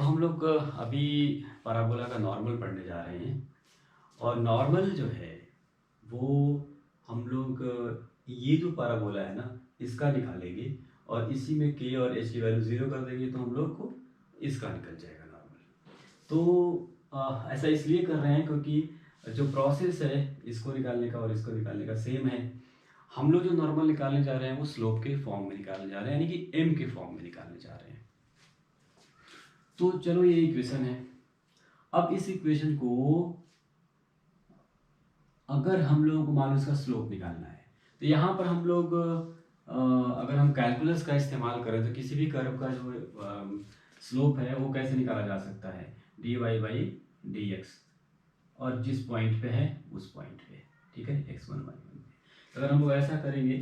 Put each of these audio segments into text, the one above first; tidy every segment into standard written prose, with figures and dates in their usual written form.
तो हम लोग अभी पैराबोला का नॉर्मल पढ़ने जा रहे हैं। और नॉर्मल जो है वो हम लोग ये जो पैराबोला है ना इसका निकालेंगे और इसी में के और एच की वैल्यू ज़ीरो कर देंगे तो हम लोग को इसका निकल जाएगा नॉर्मल। तो ऐसा इसलिए कर रहे हैं क्योंकि जो प्रोसेस है इसको निकालने का और इसको निकालने का सेम है। हम लोग जो नॉर्मल निकालने जा रहे हैं वो स्लोप के फॉर्म में निकालने जा रहे हैं, यानी कि एम के फॉर्म में निकालने जा रहे हैं। तो चलो ये इक्वेशन है। अब इस इक्वेशन को अगर हम लोग मान लो इसका स्लोप निकालना है तो यहाँ पर हम लोग अगर हम कैलकुलस का इस्तेमाल करें तो किसी भी कर्व का जो स्लोप है वो कैसे निकाला जा सकता है, d y by d x, और जिस पॉइंट पे है उस पॉइंट पे, ठीक है, x1 y1 पे। अगर हम लोग ऐसा करेंगे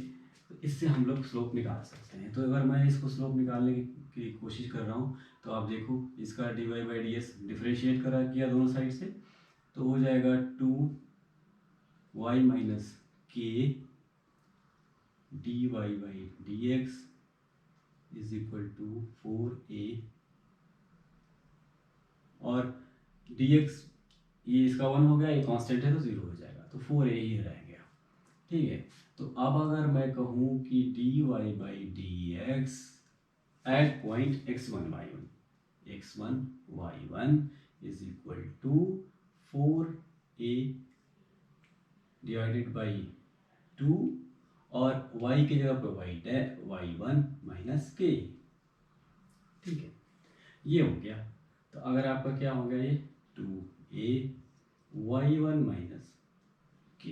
तो इससे हम लोग स्लोप निकाल सकते हैं। तो अगर मैं इसको स्लोप निकालने की कोशिश कर रहा हूँ तो आप देखो इसका d y by d s differentiate करा किया दोनों साइड से तो हो जाएगा 2y माइनस के d y by d x is equal to 4a, और dx ये इसका 1 हो गया, ये कांस्टेंट है तो 0 हो जाएगा, तो 4a ही रह गया। ठीक है, तो अब अगर मैं कहूँ कि dy by d x at point x1 y1 is equal to 4a divided by 2 और y की जगह पे y1 माइनस के। ठीक है, ये हो गया। तो अगर आपका क्या हो गया, ये 2a y1 माइनस के,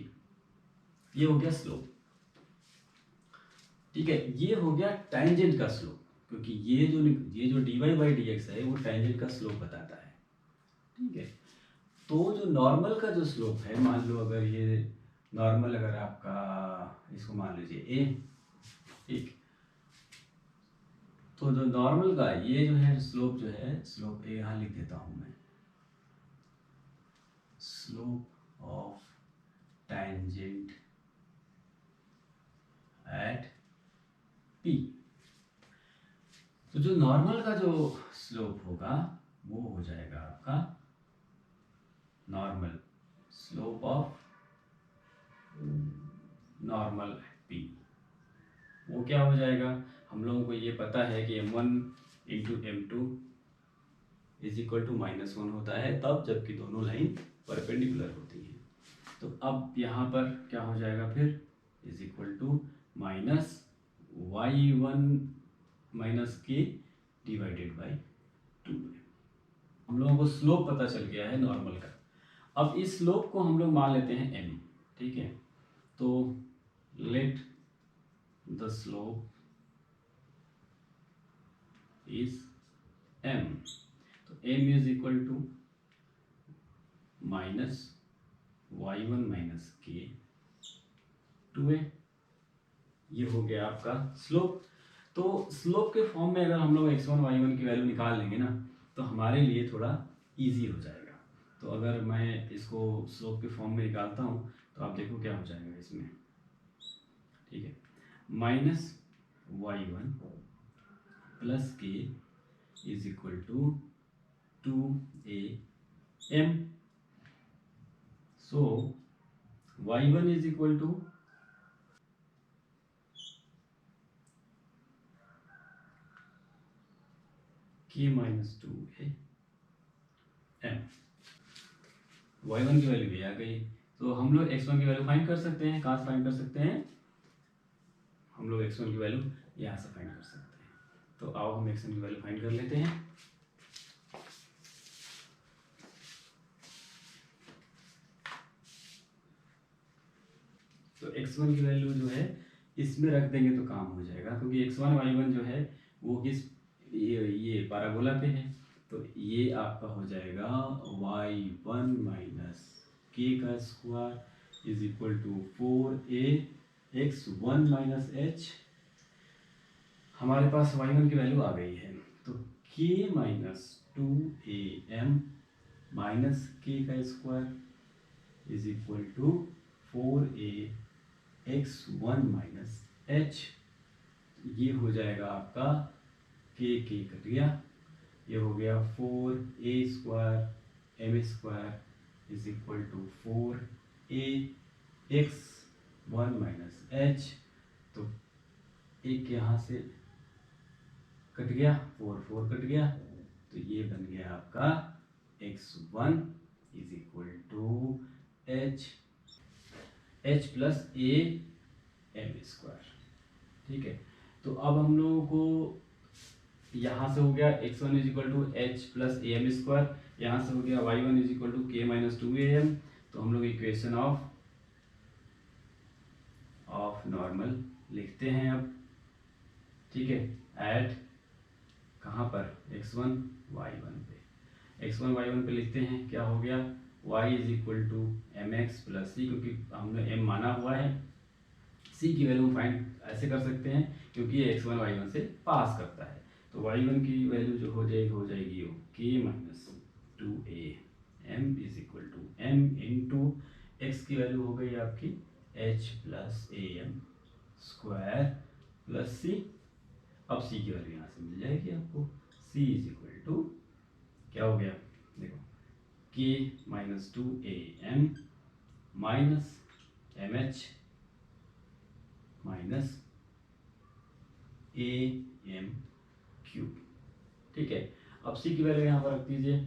ये हो गया स्लोप। ठीक है, ये हो गया टेंजेंट का स्लोप, क्योंकि ये जो dy बाई डी एक्स है वो टेंजेंट का स्लोप बताता है। ठीक है, तो जो नॉर्मल का जो स्लोप है, मान लो अगर ये नॉर्मल अगर आपका इसको मान लीजिए a, ठीक, तो जो नॉर्मल का ये जो है स्लोप जो है, स्लोप ए यहाँ लिख देता हूं मैं, slope of tangent at p। तो जो नॉर्मल का जो स्लोप होगा वो हो जाएगा आपका normal slope of normal p। वो क्या हो जाएगा, हम लोगों को ये पता है कि m1 into m2 is equal to -1 होता है तब जबकि दोनों लाइन परपेंडिकुलर होती हैं। तो अब यहाँ पर क्या हो जाएगा फिर, is equal to minus y1 minus k divided by 2। हम लोगों को स्लोप पता चल गया है नॉर्मल का। अब इस स्लोप को हम लोग मान लेते हैं m। ठीक है, तो let the slope is m। तो m is equal to minus y1 minus k 2a। ये हो गया आपका स्लोप। तो स्लोप के फॉर्म में अगर हम लोग x1 y1 की वैल्यू निकाल लेंगे ना तो हमारे लिए थोड़ा इजी हो जाएगा। तो अगर मैं इसको स्लोप के फॉर्म में निकालता हूँ तो आप देखो क्या हो जाएगा इसमें। ठीक है, minus y1 plus k is equal to 2am। So y1 is equal to k minus 2am। y1 की वैल्यू ये आ गई, तो हम लोग x1 की वैल्यू फाइंड कर सकते हैं। कहाँ से फाइंड कर सकते हैं, हम लोग x1 की वैल्यू यहाँ से फाइंड कर सकते हैं। तो आओ हम x1 की वैल्यू फाइंड कर लेते हैं। तो x1 की वैल्यू जो है इसमें रख देंगे तो काम हो जाएगा, क्योंकि x1 y1 जो है वो किस ये पैराबोला पे है। तो ये आपका हो जाएगा y1 माइनस के का square is equal to 4a x1 minus h। हमारे पास y1 की वैल्यू आ गई है, तो k minus 2am minus k का square is equal to 4a x1 minus h। ये हो जाएगा आपका k कट गया, ये हो गया 4a² m² is equal to 4ax1 minus h। तो एक यहाँ से कट गया, 4 कट गया, तो ये बन गया आपका x1 is equal to h plus a m²। ठीक है, तो अब हम लोगों को यहाँ से हो गया x1 is equal to h plus a m², यहाँ से हो गया y1 is equal to k minus 2am। तो हम लोग इक्वेशन ऑफ नॉर्मल लिखते हैं अब। ठीक है, ऐड कहाँ पर, x1 y1 पे, x1 y1 पे लिखते हैं। क्या हो गया, y is equal to mx plus c, क्योंकि हमने m माना हुआ है, c की वैल्यू फाइंड ऐसे कर सकते हैं क्योंकि ये x1 y1 से पास करता है। तो y1 की वैल्यू जो हो जाएगी वो k minus 2am is equal to m into x की वैल्यू हो गई आपकी h plus am² plus c। अब c की वैल्यू यहाँ से मिल जाएगी आपको, c इज इक्वल टू क्या हो गया, देखो k minus 2am minus mh minus am³। ठीक है, अब c की वैल्यू यहाँ पर रख दीजिए,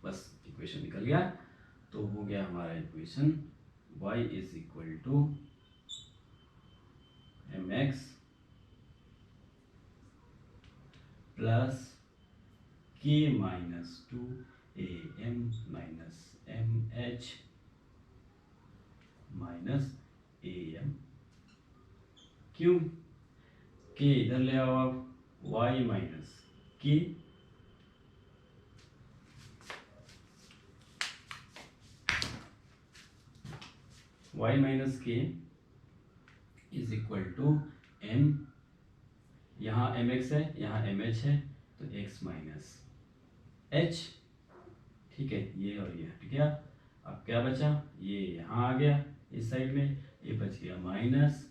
बस इक्वेशन निकल गया। तो हो गया हमारा equation y is equal to mx plus k minus 2am minus mh minus am³। k इधर ले आओ आप, y minus k y minus k is equal to m, यहाँ mx है, यहाँ mh है, तो x माइनस h। ठीक है, ये और ये हट गया। अब क्या बचा, ये यहाँ आ गया इस साइड में, ये बच गया माइनस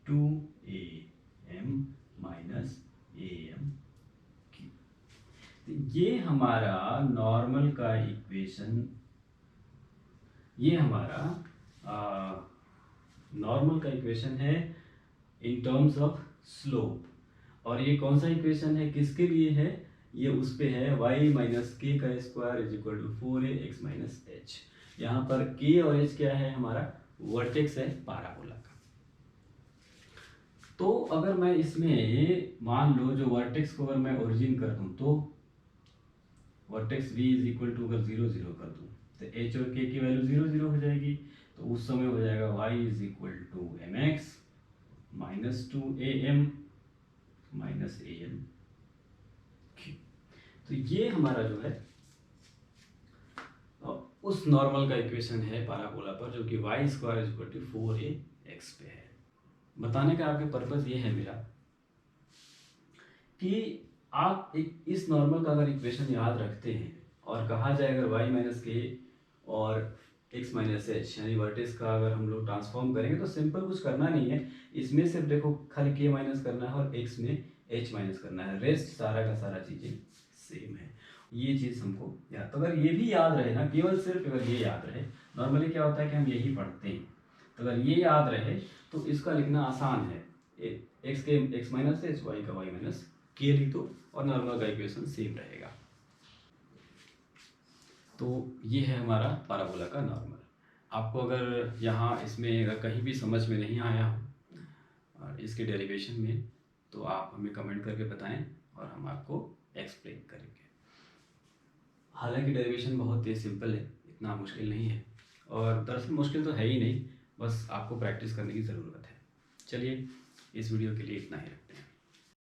2am माइनस am³। तो ये हमारा नॉर्मल का इक्वेशन, ये हमारा नॉर्मल का इक्वेशन है इन टर्म्स ऑफ स्लोप। और ये कौन सा इक्वेशन है, किसके लिए है, ये उस पे है y माइनस k का square is equal to 4ax minus h। यहाँ पर k और h क्या है, हमारा वर्टेक्स है पैराबोला का। तो अगर मैं इसमें मान लो जो वर्टेक्स को अगर मैं ओरिजिन कर दूं, तो vertex v is equal to अगर 0 0 कर दूं, तो h और k की वैल्यू 0 0 हो जाएगी। तो उस समय हो जाएगा y is equal to mx minus 2am minus am³। तो ये हमारा जो है उस नॉर्मल का इक्वेशन है पैराबोला पर, जो कि y square is equal to 4ax पे है। बताने का आपके पर्पस ये है मेरा कि आप एक इस नॉर्मल का अगर इक्वेशन याद रखते हैं और कहा जाए अगर y माइनस के और x माइनस एच यानी वर्टेक्स का अगर हम लोग ट्रांसफॉर्म करेंगे, तो सिंपल कुछ करना नहीं है, इसमें सिर्फ देखो खाली k माइनस करना है और x में h माइनस करना है, रेस्ट सारा का सारा चीज़ें सेम है। ये चीज़ हमको याद, तो अगर ये भी याद रहे ना, केवल सिर्फ अगर ये याद रहे, नॉर्मली क्या होता है कि हम यही पढ़ते हैं, तो अगर ये याद रहे तो इसका लिखना आसान है, x के x माइनस एच, y का y माइनस के लिख दो और नॉर्मल का इक्वेशन सेम रहेगा। तो ये है हमारा पैराबोला का नॉर्मल। आपको अगर यहाँ इसमें अगर कहीं भी समझ में नहीं आया हो और इसके डेरिवेशन में, तो आप हमें कमेंट करके बताएं और हम आपको एक्सप्लेन करेंगे। हालांकि डेरिवेशन बहुत ही सिंपल है, इतना मुश्किल नहीं है, और दरअसल मुश्किल तो है ही नहीं, बस आपको प्रैक्टिस करने की ज़रूरत है। चलिए, इस वीडियो के लिए इतना ही रखते हैं।